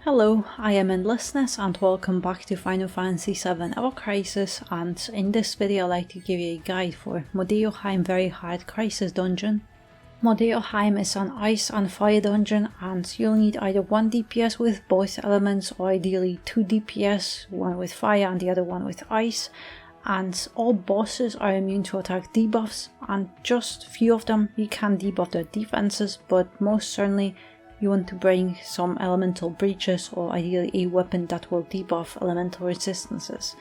Hello, I am Endlessness and welcome back to Final Fantasy VII Ever Crisis, and in this video I'd like to give you a guide for Modeoheim Very Hard Crisis Dungeon. Modeoheim is an ice and fire dungeon and you'll need either 1 DPS with both elements or ideally 2 DPS, one with fire and the other one with ice, and all bosses are immune to attack debuffs, and just few of them you can debuff their defenses, but most certainly you want to bring some elemental breaches or ideally a weapon that will debuff elemental resistances.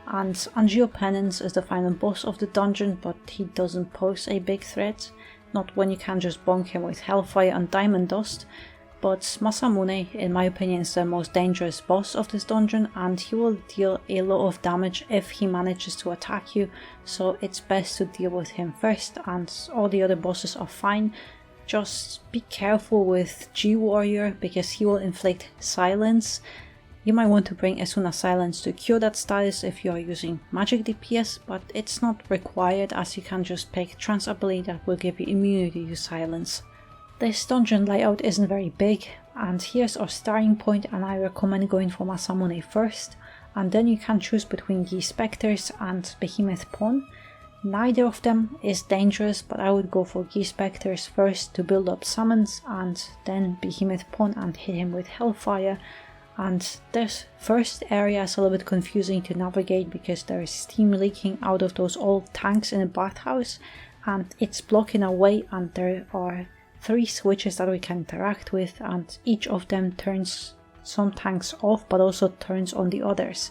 And Angeal Penance is the final boss of the dungeon, but he doesn't pose a big threat, not when you can just bonk him with Hellfire and Diamond Dust, but Masamune in my opinion is the most dangerous boss of this dungeon, and he will deal a lot of damage if he manages to attack you, so it's best to deal with him first, and all the other bosses are fine. Just be careful with G-Warrior because he will inflict silence. You might want to bring Esuna Silence to cure that status if you are using magic DPS, but it's not required as you can just pick trance ability that will give you immunity to silence. This dungeon layout isn't very big, and here's our starting point, and I recommend going for Masamune first, and then you can choose between the Specters and Behemoth Pawn. Neither of them is dangerous, but I would go for Specters first to build up summons, and then Behemoth Pawn and hit him with Hellfire. And this first area is a little bit confusing to navigate because there is steam leaking out of those old tanks in the bathhouse, and it's blocking our way, and there are 3 switches that we can interact with, and each of them turns some tanks off but also turns on the others.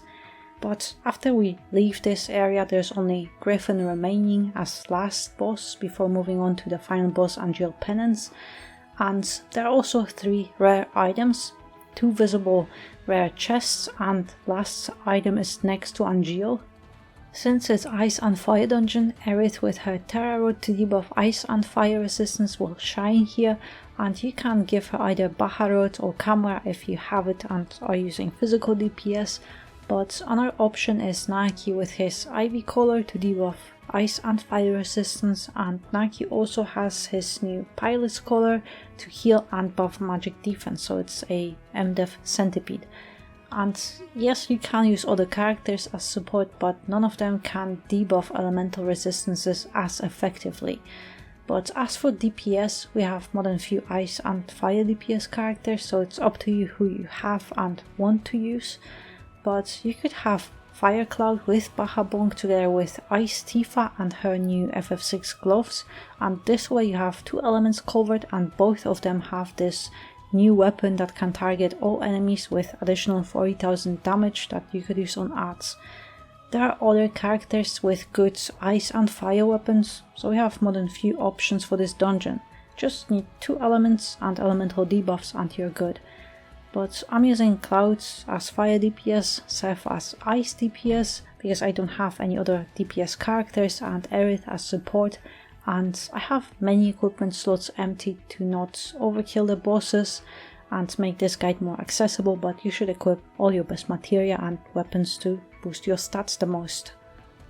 But after we leave this area, there's only Griffon remaining as last boss before moving on to the final boss, Angeal Penance. And there are also 3 rare items, 2 visible rare chests, and last item is next to Angeal. Since it's Ice and Fire dungeon, Aerith with her Terra Rod to debuff ice and fire resistance will shine here, and you can give her either Baharot or Camera if you have it and are using physical DPS. But another option is Naki with his Ivy Collar to debuff ice and fire resistance, and Naki also has his new Pilot's Collar to heal and buff magic defense, so it's a MDef centipede. And yes, you can use other characters as support, but none of them can debuff elemental resistances as effectively. But as for DPS, we have more than few ice and fire DPS characters, so it's up to you who you have and want to use. But you could have Fire Cloud with Bahabong together with Ice Tifa and her new FF6 gloves, and this way you have 2 elements covered, and both of them have this new weapon that can target all enemies with additional 40,000 damage that you could use on adds. There are other characters with good ice and fire weapons, so we have more than few options for this dungeon. Just need 2 elements and elemental debuffs and you're good. But I'm using Clouds as fire DPS, Seth as ice DPS, because I don't have any other DPS characters, and Aerith as support, and I have many equipment slots empty to not overkill the bosses and make this guide more accessible, but you should equip all your best materia and weapons to boost your stats the most.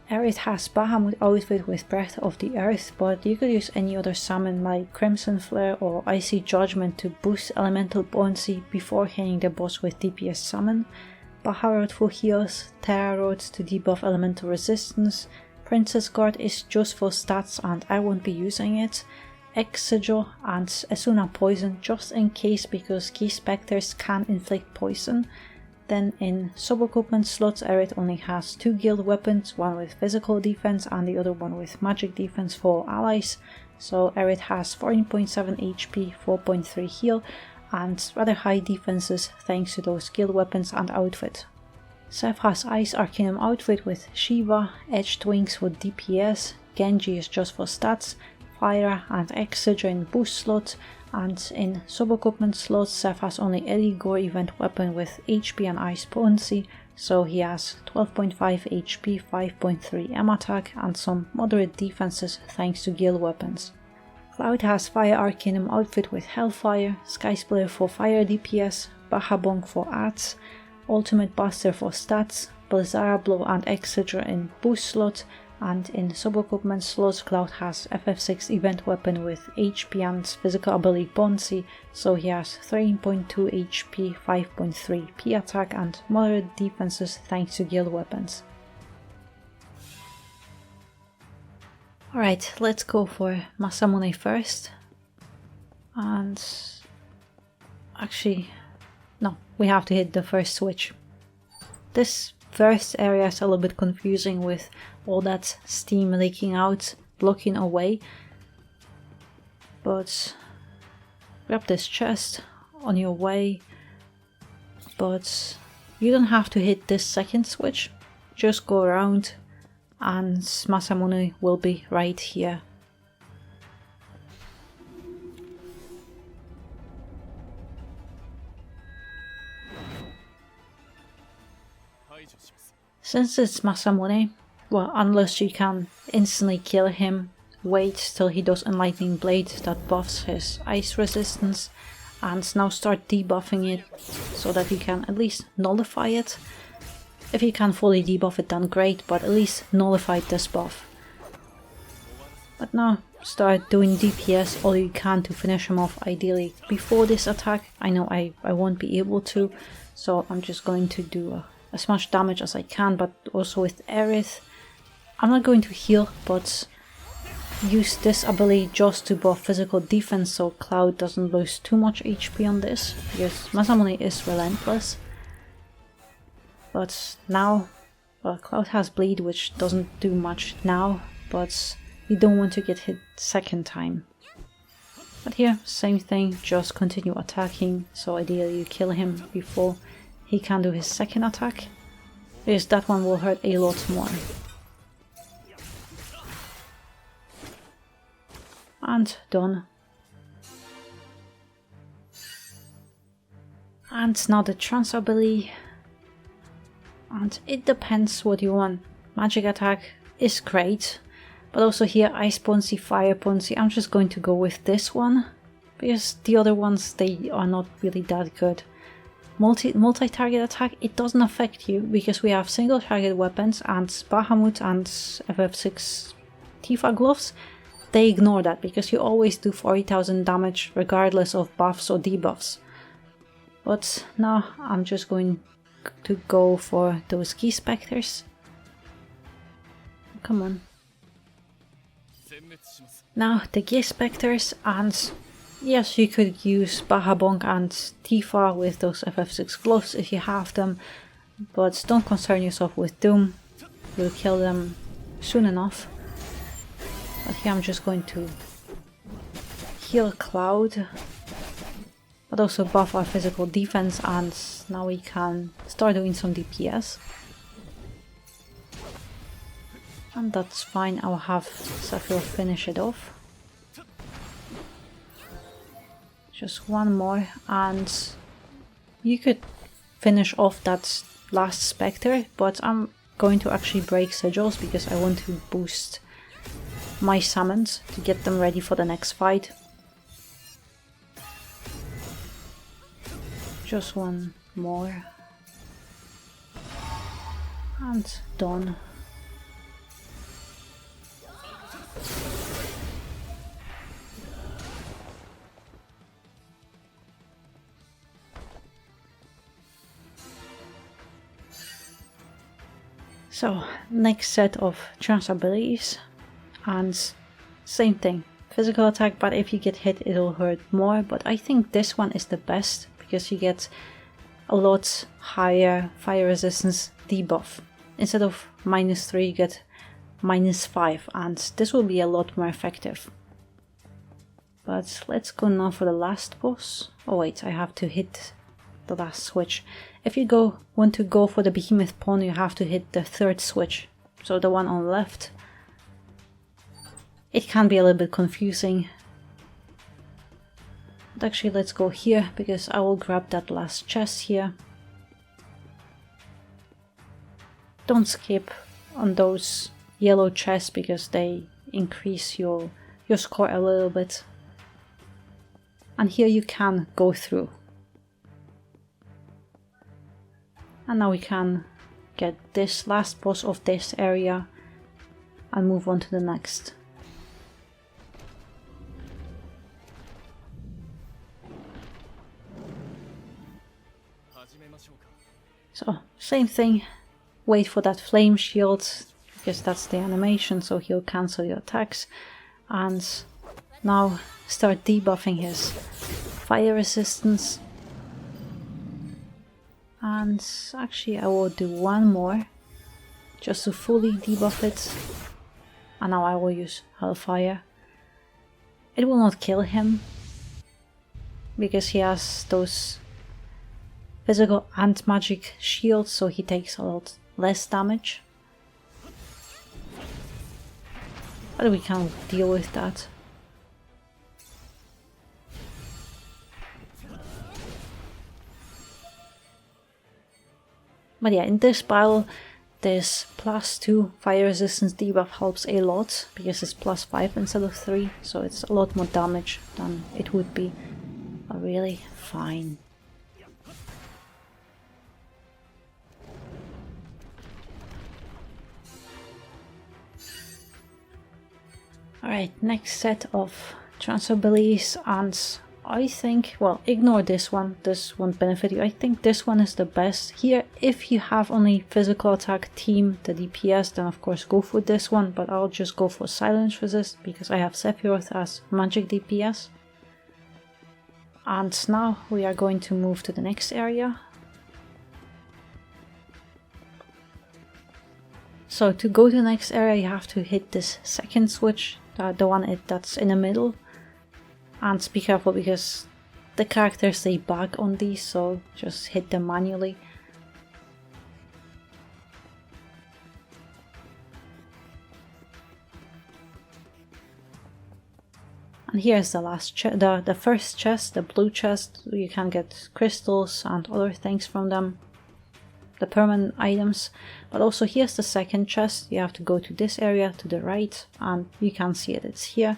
Aerith has Bahamut outfit with Breath of the Earth, but you could use any other summon like Crimson Flare or Icy Judgment to boost elemental buoyancy before hitting the boss with DPS summon, Baharot for heals, Terra Rod to debuff elemental resistance, Princess Guard is just for stats and I won't be using it, Exegel and Esuna Poison just in case because key Specters can inflict poison. Then in sub-equipment slots, Aerith only has 2 guild weapons, one with physical defense and the other one with magic defense for allies. So Aerith has 14.7 HP, 4.3 heal and rather high defenses thanks to those guild weapons and outfit. Seth has Ice Arcanum outfit with Shiva, Edged Wings for DPS, Genji is just for stats, Fire and Exeter in boost slots, and in sub-equipment slots Seth has only Eligor event weapon with HP and Ice potency, so he has 12.5 HP, 5.3 M attack and some moderate defenses thanks to guild weapons. Cloud has Fire Arcanum outfit with Hellfire, Skysplitter for fire DPS, Bahabong for adds, Ultimate Buster for stats, Blizzara Blow and Exeter in boost slots, And in sub-equipment slots, Cloud has FF6 event weapon with HP and physical ability bouncy, so he has 13.2 HP, 5.3 P attack and moderate defenses thanks to guild weapons. Alright, let's go for Masamune first. And actually, no, we have to hit the first switch. This first area is a little bit confusing with all that steam leaking out, blocking away. But grab this chest on your way. But you don't have to hit this second switch. Just go around and Masamune will be right here. Since it's Masamune, well, unless you can instantly kill him, wait till he does Enlightening Blade that buffs his ice resistance, and now start debuffing it so that you can at least nullify it. If you can fully debuff it, then great, but at least nullify this buff. But now start doing DPS all you can to finish him off, ideally before this attack. I know I won't be able to, so I'm just going to do as much damage as I can, but also with Aerith. I'm not going to heal, but use this ability just to buff physical defense so Cloud doesn't lose too much HP on this, because Masamune is relentless. But now, well, Cloud has bleed, which doesn't do much now, but you don't want to get hit second time. But here, same thing, just continue attacking, so ideally you kill him before he can do his second attack, because that one will hurt a lot more. And done. And now the trance ability. And it depends what you want. Magic attack is great, but also here Ice Bouncy, Fire Bouncy. I'm just going to go with this one, because the other ones, they are not really that good. Multi-target attack, it doesn't affect you because we have single target weapons, and Behemoth and FF6 Tifa gloves, they ignore that because you always do 40,000 damage regardless of buffs or debuffs. But now I'm just going to go for those key Specters. Come on. Now the key Specters, and yes, you could use Bahabonk and Tifa with those FF6 gloves if you have them, but don't concern yourself with Doom, you'll kill them soon enough. But here I'm just going to heal Cloud, but also buff our physical defense, and now we can start doing some DPS. And that's fine, I'll have Sephiroth finish it off. Just one more, and you could finish off that last Spectre, but I'm going to actually break sigils because I want to boost my summons to get them ready for the next fight. Just one more. And done. So, next set of trance abilities, and same thing, physical attack, but if you get hit it'll hurt more, but I think this one is the best because you get a lot higher fire resistance debuff. Instead of -3 you get -5, and this will be a lot more effective. But let's go now for the last boss. Oh wait, I have to hit the last switch. If you want to go for the Behemoth Pawn, you have to hit the third switch, so the one on the left. It can be a little bit confusing. But actually let's go here, because I will grab that last chest here. Don't skip on those yellow chests because they increase your score a little bit. And here you can go through. And now we can get this last boss of this area. and move on to the next. So, same thing, wait for that flame shield, because that's the animation, so he'll cancel your attacks, and now start debuffing his fire resistance. And actually I will do one more, just to fully debuff it, and now I will use Hellfire. It will not kill him, because he has those physical and magic shields, so he takes a lot less damage. But we can deal with that. But yeah, in this battle, this +2 fire resistance debuff helps a lot, because it's +5 instead of 3, so it's a lot more damage than it would be. But really fine. Alright, next set of transfer abilities, and I think, well, ignore this one, this won't benefit you. I think this one is the best. Here, if you have only physical attack team, the DPS, then of course go for this one, but I'll just go for silence resist, because I have Sephiroth as magic DPS. And now we are going to move to the next area. So to go to the next area, you have to hit this second switch, the one that's in the middle. And be careful, because the characters, they bug on these, so just hit them manually. And here's the last the first chest, the blue chest. You can get crystals and other things from them, the permanent items. But also here's the second chest. You have to go to this area to the right, and you can see it, it's here.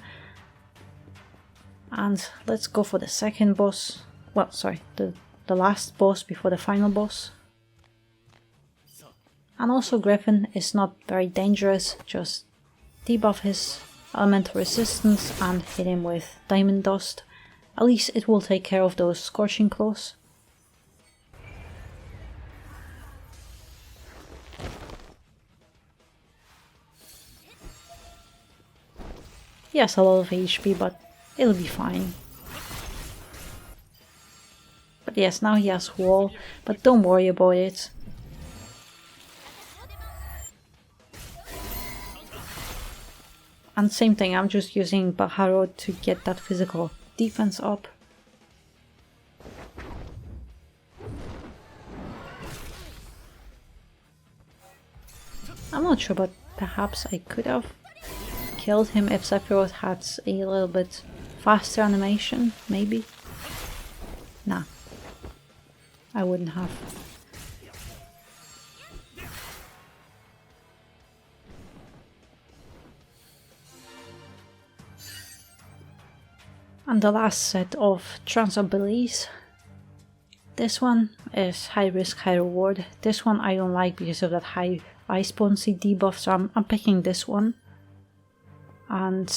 And let's go for the second boss. Well, sorry, the last boss before the final boss. And also Griffon is not very dangerous, just debuff his elemental resistance and hit him with diamond dust. At least it will take care of those scorching claws. He has a lot of HP, but it'll be fine. But yes, now he has wall, but don't worry about it. And same thing, I'm just using Baharod to get that physical defense up. I'm not sure, but perhaps I could have killed him if Sephiroth had a little bit faster animation, maybe? Nah, I wouldn't have. And the last set of trans abilities. This one is high risk, high reward. This one I don't like because of that high ice potency debuff, so I'm picking this one. And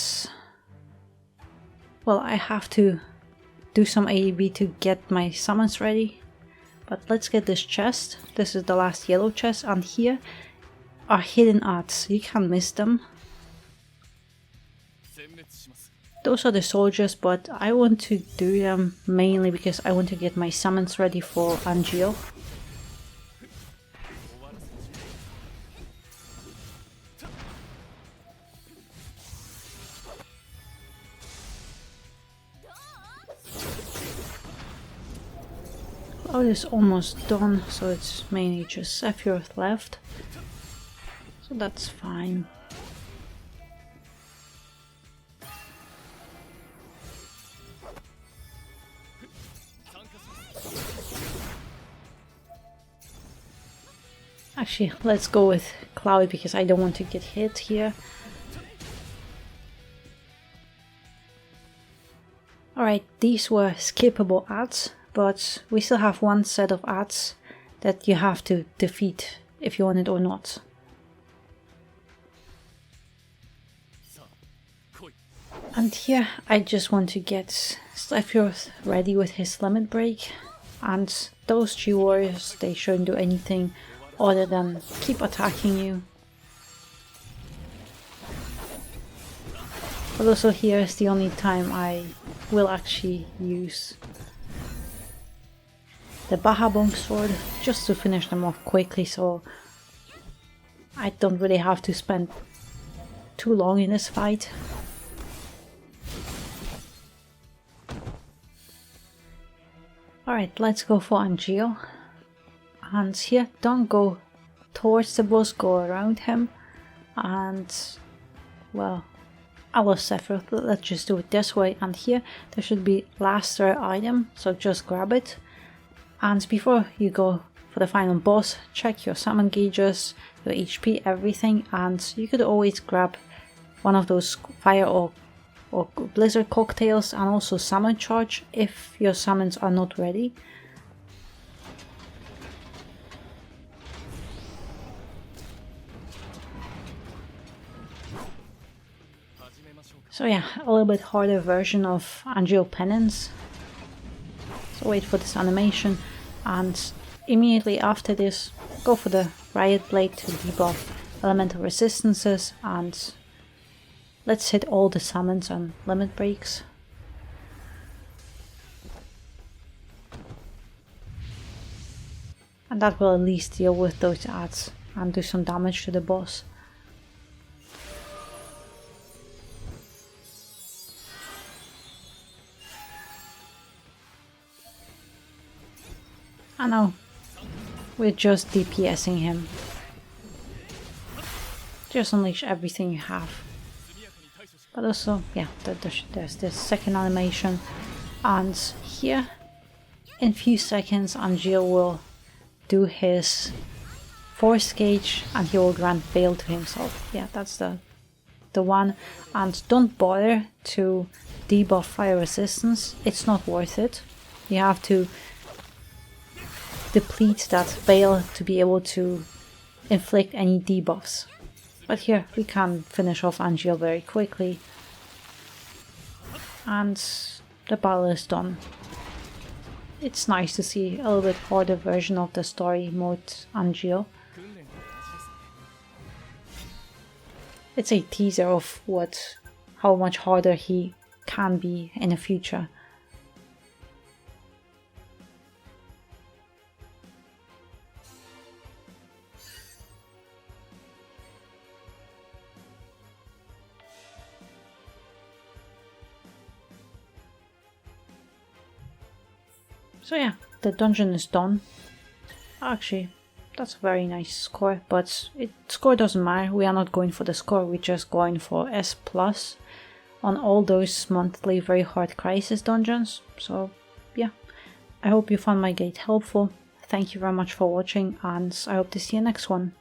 well, I have to do some AEB to get my summons ready. But let's get this chest. This is the last yellow chest, and here are hidden arts. You can't miss them. Those are the soldiers, but I want to do them mainly because I want to get my summons ready for Angeal. Cloud is almost done, so it's mainly just Sephiroth left. So that's fine. Actually, let's go with Cloud because I don't want to get hit here. Alright, these were skippable ads, but we still have one set of ads that you have to defeat if you want it or not. And here I just want to get Slefjord ready with his limit break, and those two warriors, they shouldn't do anything other than keep attacking you. But also here is the only time I will actually use the Behemoth sword, just to finish them off quickly, so I don't really have to spend too long in this fight. Alright, let's go for Angeal. And here, don't go towards the boss, go around him. And, well, I will Sephiroth, let's just do it this way. And here, there should be last rare item, so just grab it. And before you go for the final boss, check your summon gauges, your HP, everything. And you could always grab one of those fire or blizzard cocktails, and also summon charge if your summons are not ready. So yeah, a little bit harder version of Angeal Penance. So wait for this animation, and immediately after this go for the Riot Blade to debuff elemental resistances, and let's hit all the summons and limit breaks. And that will at least deal with those adds and do some damage to the boss. I know, we're just DPSing him. Just unleash everything you have. But also, yeah, there's this second animation, and here, in few seconds, Angeal will do his force gauge, and he will grant Veil to himself. Yeah, that's the one. And don't bother to debuff fire resistance, it's not worth it. You have to deplete that Veil to be able to inflict any debuffs. But here we can finish off Angeal very quickly. And the battle is done. It's nice to see a little bit harder version of the story mode Angeal. It's a teaser of how much harder he can be in the future. So yeah, the dungeon is done. Actually, that's a very nice score, but score doesn't matter. We are not going for the score, we're just going for S+ on all those monthly very hard crisis dungeons. So yeah, I hope you found my guide helpful. Thank you very much for watching, and I hope to see you next one.